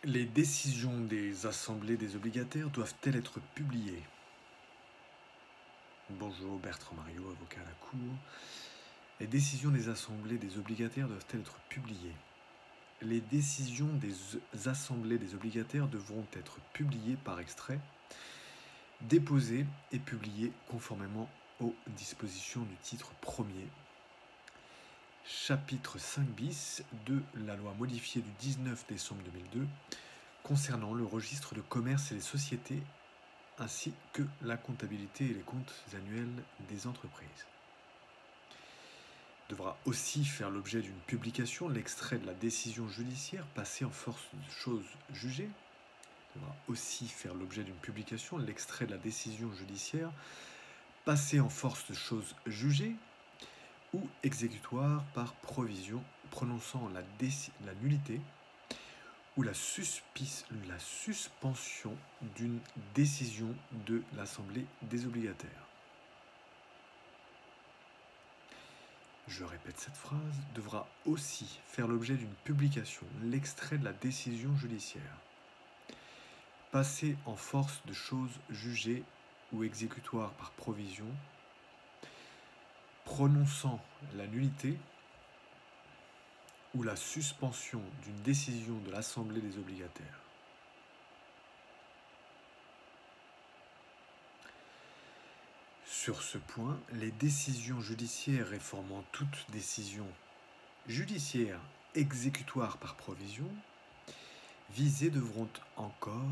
Les décisions des assemblées des obligataires doivent-elles être publiées? Bonjour, Bertrand Mariot, avocat à la Cour. Les décisions des assemblées des obligataires doivent-elles être publiées? Les décisions des assemblées des obligataires devront être publiées par extrait, déposées et publiées conformément aux dispositions du titre 1er, chapitre 5 bis de la loi modifiée du 19 décembre 2002 concernant le registre de commerce et les sociétés ainsi que la comptabilité et les comptes annuels des entreprises. Devra aussi faire l'objet d'une publication l'extrait de la décision judiciaire passée en force de chose jugée. Devra aussi faire l'objet d'une publication l'extrait de la décision judiciaire passée en force de chose jugée ou exécutoire par provision prononçant la nullité ou la suspension d'une décision de l'Assemblée des obligataires. Je répète cette phrase, devra aussi faire l'objet d'une publication l'extrait de la décision judiciaire, passée en force de chose jugée ou exécutoire par provision, prononçant la nullité ou la suspension d'une décision de l'Assemblée des obligataires. Sur ce point, les décisions judiciaires réformant toute décision judiciaire exécutoire par provision visées devront encore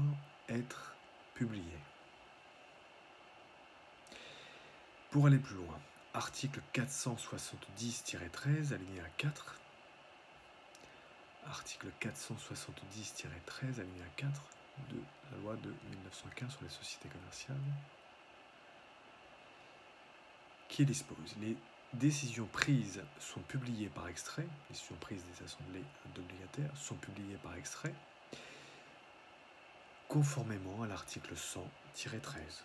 être publiées. Pour aller plus loin, article 470-13, alinéa 4, article 470-13, alinéa 4 de la loi de 1915 sur les sociétés commerciales, qui dispose: les décisions prises sont publiées par extrait, les décisions prises des assemblées d'obligataires sont publiées par extrait, conformément à l'article 100-13.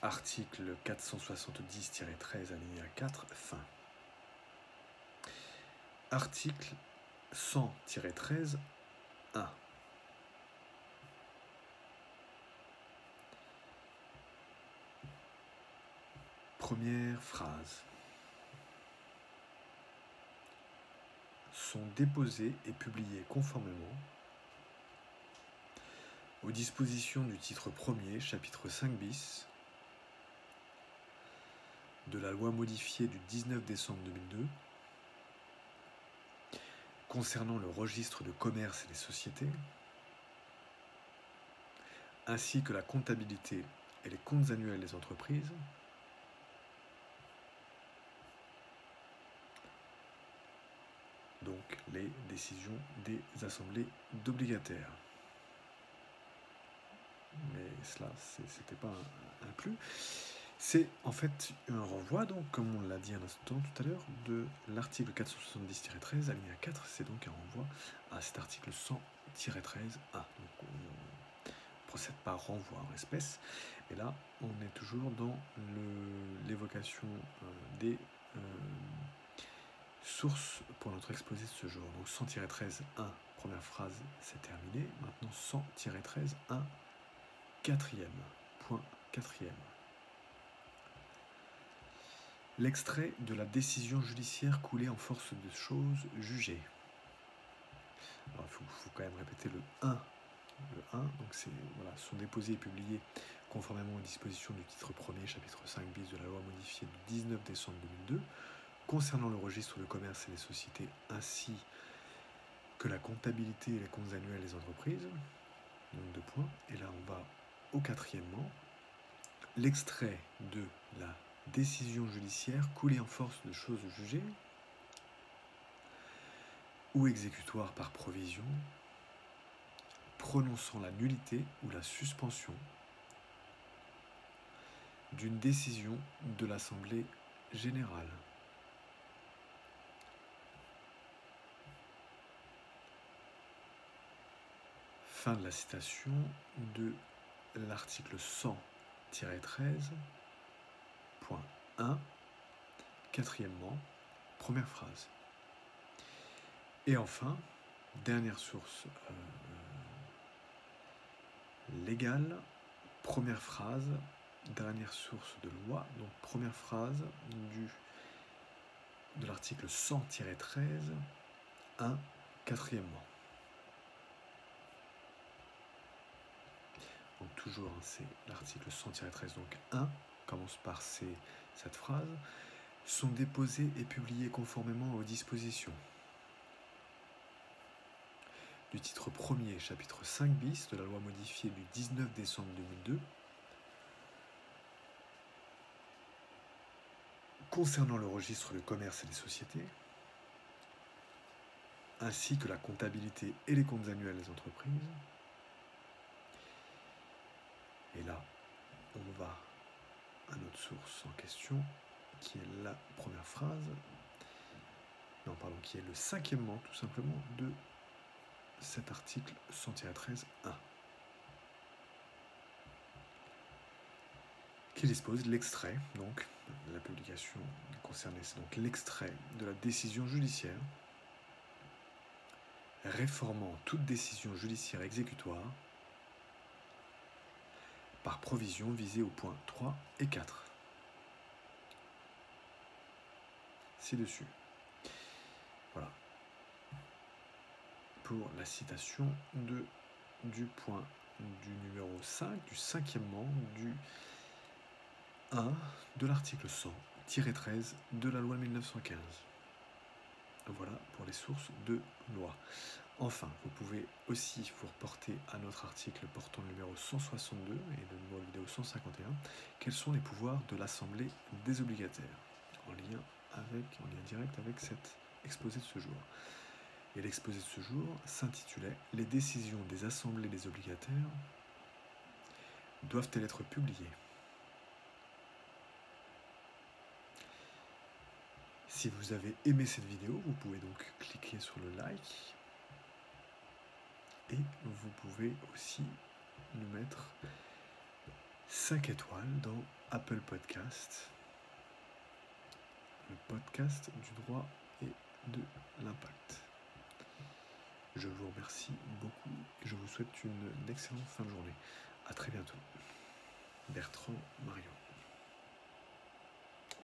Article 470-13, alinéa 4, fin. Article 100-13, 1. Première phrase. Sont déposées et publiées conformément aux dispositions du titre 1er, chapitre 5 bis, de la loi modifiée du 19 décembre 2002 concernant le registre de commerce et les sociétés, ainsi que la comptabilité et les comptes annuels des entreprises, donc les décisions des assemblées d'obligataires. Mais cela, c'était pas inclus. C'est en fait un renvoi, donc, comme on l'a dit un instant tout à l'heure, de l'article 470-13, alinéa 4, c'est donc un renvoi à cet article 100-13A. Donc on procède par renvoi en espèces, et là on est toujours dans l'évocation des sources pour notre exposé de ce jour. Donc 100-13, 1, première phrase, c'est terminé. Maintenant 100-13, 1, quatrième, point quatrième. L'extrait de la décision judiciaire coulée en force de chose jugée. Alors il faut quand même répéter le 1. Le 1, donc c'est, voilà, sont déposés et publiés conformément aux dispositions du titre 1er, chapitre 5 bis de la loi modifiée du 19 décembre 2002, concernant le registre de commerce et les sociétés, ainsi que la comptabilité et les comptes annuels des entreprises. Donc 2 points. Et là on va au quatrièmement. L'extrait de la décision judiciaire coulée en force de chose jugée ou exécutoire par provision, prononçant la nullité ou la suspension d'une décision de l'Assemblée générale. Fin de la citation de l'article 100-13, point 1, quatrièmement, première phrase. Et enfin, dernière source légale, première phrase, dernière source de loi, donc première phrase de l'article 100-13, 1, quatrièmement. Donc toujours, c'est l'article 100-13, donc 1, commence par cette phrase, sont déposés et publiés conformément aux dispositions du titre 1er, chapitre 5 bis de la loi modifiée du 19 décembre 2002, concernant le registre de commerce et des sociétés, ainsi que la comptabilité et les comptes annuels des entreprises. Et là, on va à notre source en question, qui est la première phrase, qui est le cinquièmement, tout simplement, de cet article 100-13, 1. Qui dispose l'extrait, donc, la publication concernée, c'est donc l'extrait de la décision judiciaire réformant toute décision judiciaire exécutoire par provision visée aux points 3 et 4. Ci-dessus. Voilà. Pour la citation du point du numéro 5, du cinquièmement, du 1 de l'article 100-13 de la loi 1915. Voilà pour les sources de loi. Enfin, vous pouvez aussi vous reporter à notre article portant le numéro 162 et le numéro vidéo 151. Quels sont les pouvoirs de l'Assemblée des obligataires en lien direct avec cet exposé de ce jour. Et l'exposé de ce jour s'intitulait « Les décisions des assemblées des obligataires doivent-elles être publiées ?» Si vous avez aimé cette vidéo, vous pouvez donc cliquer sur le like. Et vous pouvez aussi nous mettre 5 étoiles dans Apple Podcast, le podcast du droit et de l'impact. Je vous remercie beaucoup et je vous souhaite une excellente fin de journée. À très bientôt. Bertrand Marion.